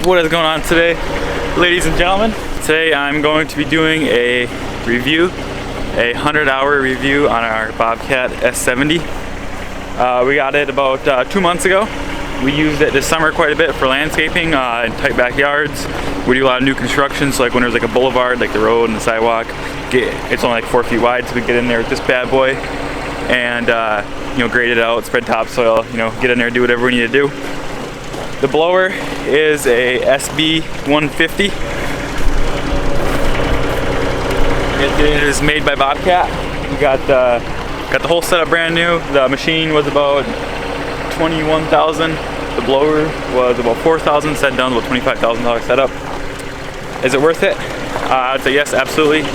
What is going on today, ladies and gentlemen? Today I'm going to be doing a review, a 100-hour review on our Bobcat S70. We got it about 2 months ago. We used it this summer quite a bit for landscaping in tight backyards. We do a lot of new construction, so like when there's like a boulevard, like the road and the sidewalk, it's only like 4 feet wide, so we get in there with this bad boy and grade it out, spread topsoil, get in there, do whatever we need to do. The blower is a SB 150. It is made by Bobcat. We got the whole setup brand new. The machine was about $21,000. The blower was about $4,000. Set down about $25,000 setup. Is it worth it? I'd say yes, absolutely.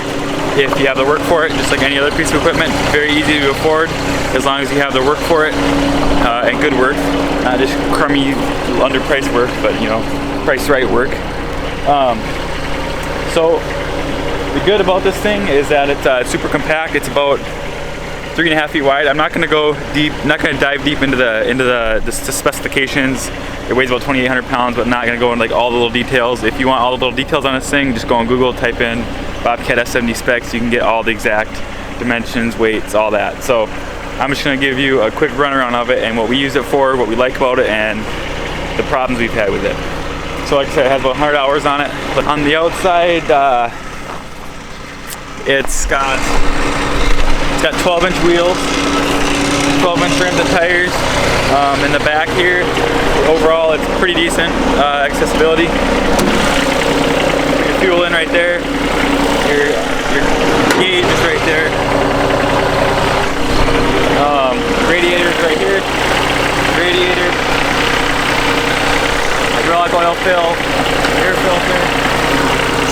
If you have the work for it, just like any other piece of equipment, very easy to afford as long as you have the work for it and good work, not just crummy, underpriced work, but priced right work. So the good about this thing is that it's super compact. It's about 3.5 feet wide. I'm not going to go deep, not going to dive deep into the specifications. It weighs about 2,800 pounds, but not going to go into like all the little details. If you want all the little details on this thing, just go on Google, type in Bobcat S70 specs. You can get all the exact dimensions, weights, all that. So I'm just going to give you a quick runaround of it and what we use it for, what we like about it, and the problems we've had with it. So like I said, it has about 100 hours on it. But on the outside, it's got 12-inch wheels, 12-inch rims and tires. In the back here, overall it's pretty decent accessibility. Your fuel in right there. Your gauge is right there. Radiator's right here. Radiator. Hydraulic oil fill. Air filter.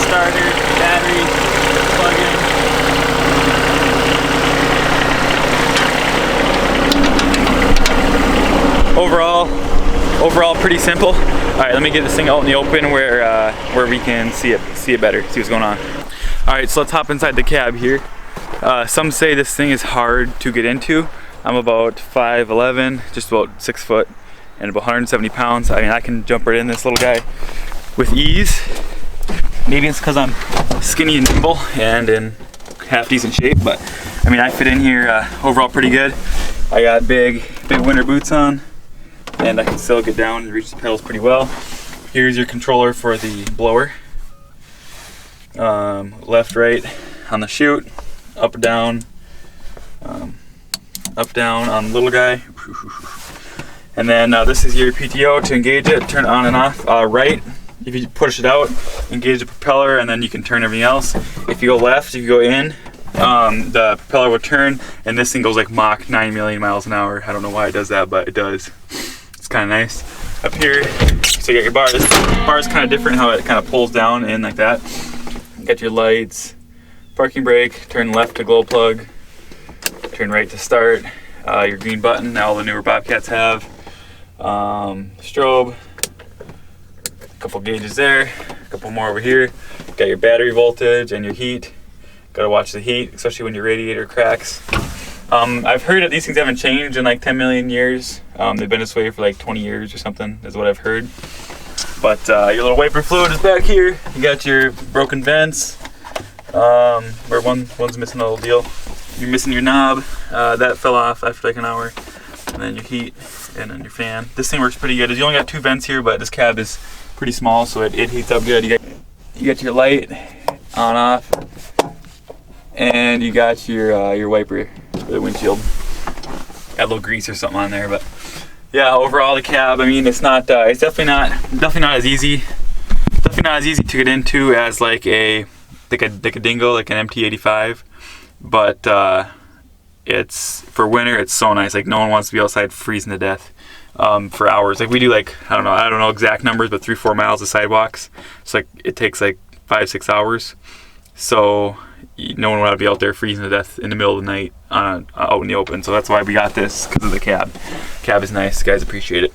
Starter. Battery. Plug-in. Overall pretty simple. All right, let me get this thing out in the open where we can see it better, see what's going on. All right, so let's hop inside the cab here. Some say this thing is hard to get into. I'm about 5'11", just about 6 foot, and about 170 pounds. I mean, I can jump right in this little guy with ease. Maybe it's because I'm skinny and nimble and in half decent shape, but I mean, I fit in here overall pretty good. I got big winter boots on, and I can still get down and reach the pedals pretty well. Here's your controller for the blower. Left, right on the chute, up, down on the little guy. And then this is your PTO to engage it, turn it on and off. Right, if you push it out, engage the propeller, and then you can turn everything else. If you go left, if you go in, the propeller will turn, and this thing goes like Mach 9 million miles an hour. I don't know why it does that, but it does. It's kind of nice. Up here, so you got your bar. This bar is kind of different, how it kind of pulls down in like that. You got your lights, parking brake, turn left to glow plug, turn right to start, your green button, now all the newer Bobcats have, strobe, a couple gauges there, a couple more over here. Got your battery voltage and your heat. Gotta watch the heat, especially when your radiator cracks. I've heard that these things haven't changed in like 10 million years. They've been this way for like 20 years or something, is what I've heard. But your little wiper fluid is back here. You got your broken vents, where one's missing a little deal. You're missing your knob, that fell off after like an hour. And then your heat, and then your fan. This thing works pretty good. You only got 2 vents here, but this cab is pretty small, so it heats up good. You got your light on, off, and you got your wiper for the windshield. Got a little grease or something on there, but yeah, overall the cab, I mean, it's definitely not as easy to get into as like a dingo, like an MT85, but it's for winter. It's so nice. Like no one wants to be outside freezing to death for hours. Like we do like I don't know exact numbers, but 3-4 miles of sidewalks. So like it takes like 5-6 hours. So no one would want to be out there freezing to death in the middle of the night out in the open. So that's why we got this, because of the cab. Cab is nice. Guys appreciate it.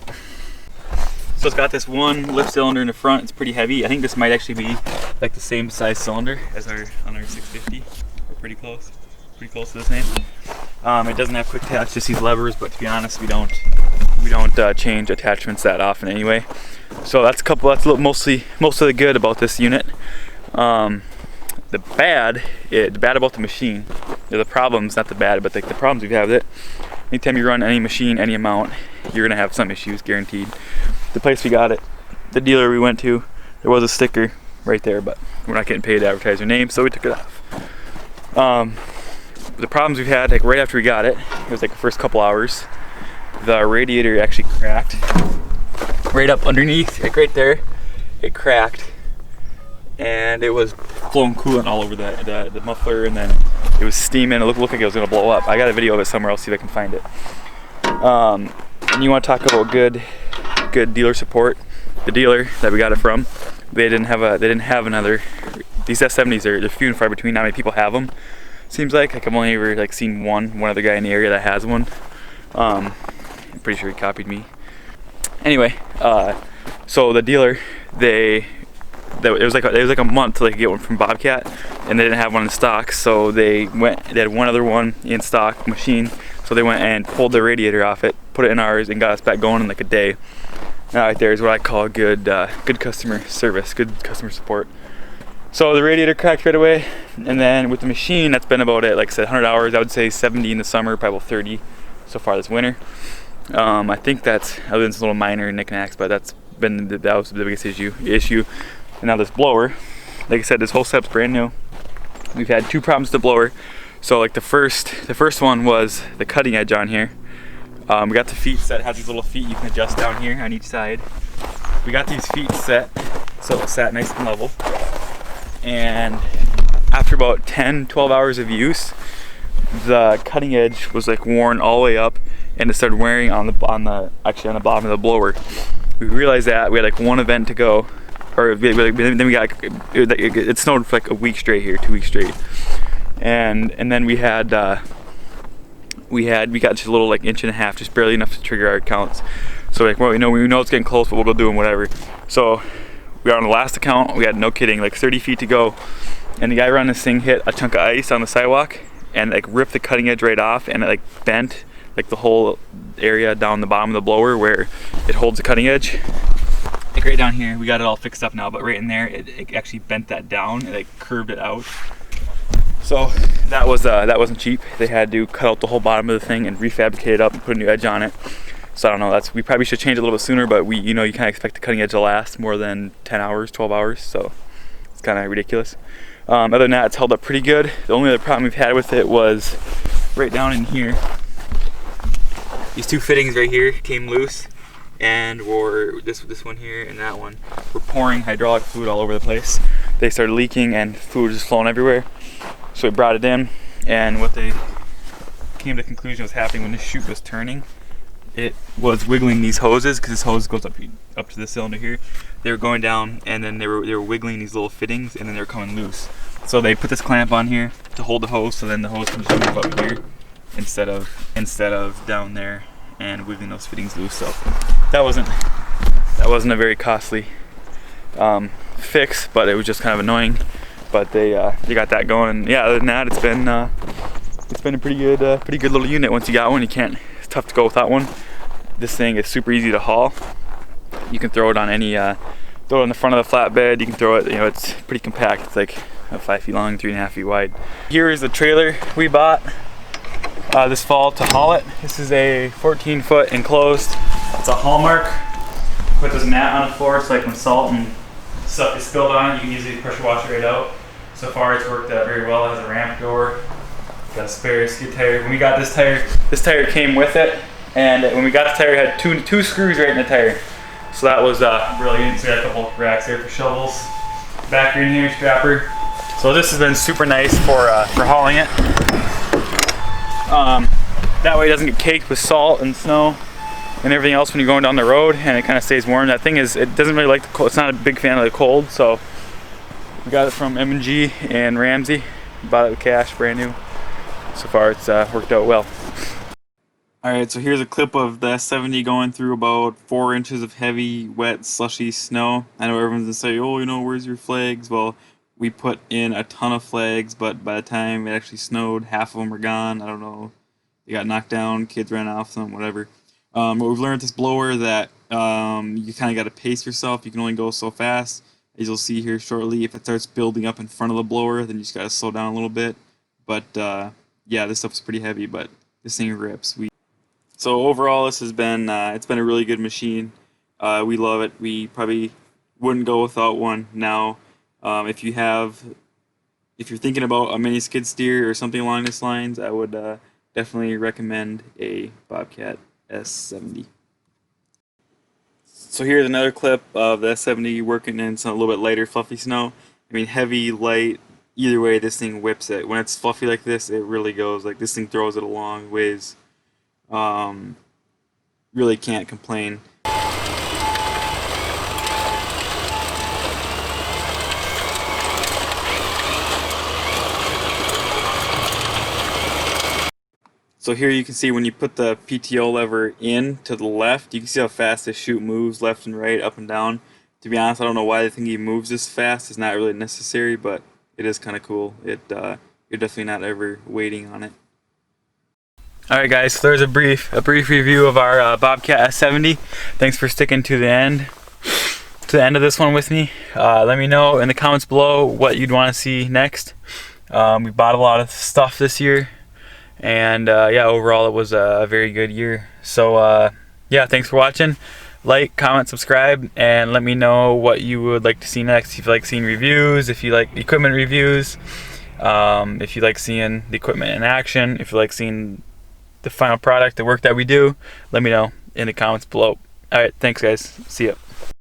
So it's got this one lift cylinder in the front. It's pretty heavy. I think this might actually be like the same size cylinder as on our 650. We're pretty close to the same. It doesn't have quick attach, just these levers, but to be honest, we don't change attachments that often anyway. So that's mostly most of the good about this unit. The bad about the machine, the problems, not the bad, but the problems we have with it. Anytime you run any machine, any amount, you're gonna have some issues, guaranteed. The place we got it, the dealer we went to, there was a sticker right there, but we're not getting paid to advertise their name, so we took it off. The problems we've had, like right after we got it was like the first couple hours, the radiator actually cracked. Right up underneath, like right there, it cracked. And it was flowing coolant all over the muffler, and then it was steaming. It looked like it was gonna blow up. I got a video of it somewhere. I'll see if I can find it. And you want to talk about good dealer support? The dealer that we got it from, they didn't have another. These S70s they're few and far between. Not many people have them. Seems like I've only ever like seen one other guy in the area that has one. I'm pretty sure he copied me. Anyway, so the dealer, it was like a month till they could get one from Bobcat, and they didn't have one in stock, so they had one other one in stock machine, so they went and pulled the radiator off it, put it in ours, and got us back going in like a day. That right there is what I call good customer service, good customer support. So the radiator cracked right away, and then with the machine, that's been about it. Like I said, 100 hours. I would say 70 in the summer, probably 30 so far this winter. I think that's, other than some little minor knickknacks, but that was the biggest issue. And now this blower, like I said, this whole setup's brand new. We've had two problems with the blower. So like the first one was the cutting edge on here. We got the feet set, it has these little feet you can adjust down here on each side. We got these feet set, so it sat nice and level. And after about 10-12 hours of use, the cutting edge was like worn all the way up, and it started wearing on the bottom of the blower. We realized that we had like one event to go, or then we got, it snowed for like a week straight here, 2 weeks straight, and then we got just a little like inch and a half, just barely enough to trigger our counts. So like, well, we know it's getting close, but we'll go do them, whatever. So we are on the last account. We had, no kidding, like 30 feet to go, and the guy running this thing hit a chunk of ice on the sidewalk and like ripped the cutting edge right off, and it like bent like the whole area down the bottom of the blower where it holds the cutting edge. Like right down here, we got it all fixed up now, but right in there, it actually bent that down and like curved it out. So that wasn't cheap. They had to cut out the whole bottom of the thing and refabricate it up and put a new edge on it. So I don't know, we probably should change it a little bit sooner, but you kind of expect the cutting edge to last more than 10 hours, 12 hours, so it's kind of ridiculous. Other than that, it's held up pretty good. The only other problem we've had with it was right down in here. These two fittings right here came loose, and this one here and that one were pouring hydraulic fluid all over the place. They started leaking and fluid was just flowing everywhere. So we brought it in, and what they came to the conclusion was happening when this chute was turning, it was wiggling these hoses, because this hose goes up to the cylinder here. They were going down, and then they were wiggling these little fittings, and then they were coming loose. So they put this clamp on here to hold the hose, so then the hose can just move up here instead of down there and wiggling those fittings loose. So that wasn't a very costly fix, but it was just kind of annoying. But they got that going, and yeah, other than that, it's been a pretty good little unit. Once you got one, it's tough to go without one. This thing is super easy to haul. You can throw it on throw it on the front of the flatbed. You can throw it, it's pretty compact. It's like 5 feet long, 3.5 feet wide. Here is the trailer we bought this fall to haul it. This is a 14-foot enclosed. It's a Hallmark. Put this mat on the floor so like when salt and stuff is spilled on it, you can easily pressure wash it right out. So far it's worked very well. It has a ramp door. Got a spare skid tire. When we got this tire came with it, and when we got the tire, it had two screws right in the tire. So that was brilliant. So we got a couple racks there for shovels. Back in here, strapper. So this has been super nice for hauling it. That way it doesn't get caked with salt and snow and everything else when you're going down the road, and it kind of stays warm. That thing it doesn't really like the cold. It's not a big fan of the cold, so we got it from M&G and Ramsey. Bought it with cash, brand new. So far it's worked out well. Alright, so here's a clip of the S70 going through about 4 inches of heavy, wet, slushy snow. I know everyone's gonna say, oh, where's your flags? Well, we put in a ton of flags, but by the time it actually snowed, half of them were gone. I don't know, they got knocked down, kids ran off them, whatever. But we've learned with this blower that You kind of got to pace yourself. You can only go so fast. As you'll see here shortly, if it starts building up in front of the blower, then you just got to slow down a little bit. But yeah, this stuff's pretty heavy, but this thing rips. So overall, this has been it's been a really good machine. We love it. We probably wouldn't go without one now. If you're thinking about a mini skid steer or something along these lines, I would definitely recommend a Bobcat S70. So here's another clip of the S70 working in some a little bit lighter, fluffy snow. I mean, heavy, light, either way, this thing whips it. When it's fluffy like this, it really goes. Like, this thing throws it a long ways. Really can't complain. So here you can see when you put the PTO lever in to the left, you can see how fast this chute moves left and right, up and down. To be honest, I don't know why they think he moves this fast. It's not really necessary, but it is kind of cool. You're definitely not ever waiting on it. Alright guys, so there's a brief review of our Bobcat S70. Thanks for sticking to the end of this one with me. Let me know in the comments below what you'd want to see next. We bought a lot of stuff this year. And yeah, overall it was a very good year. So yeah, thanks for watching. Like, comment, subscribe, and let me know what you would like to see next. If you like seeing reviews, if you like equipment reviews, if you like seeing the equipment in action, if you like seeing the final product, the work that we do, let me know in the comments below. Alright, thanks guys. See ya.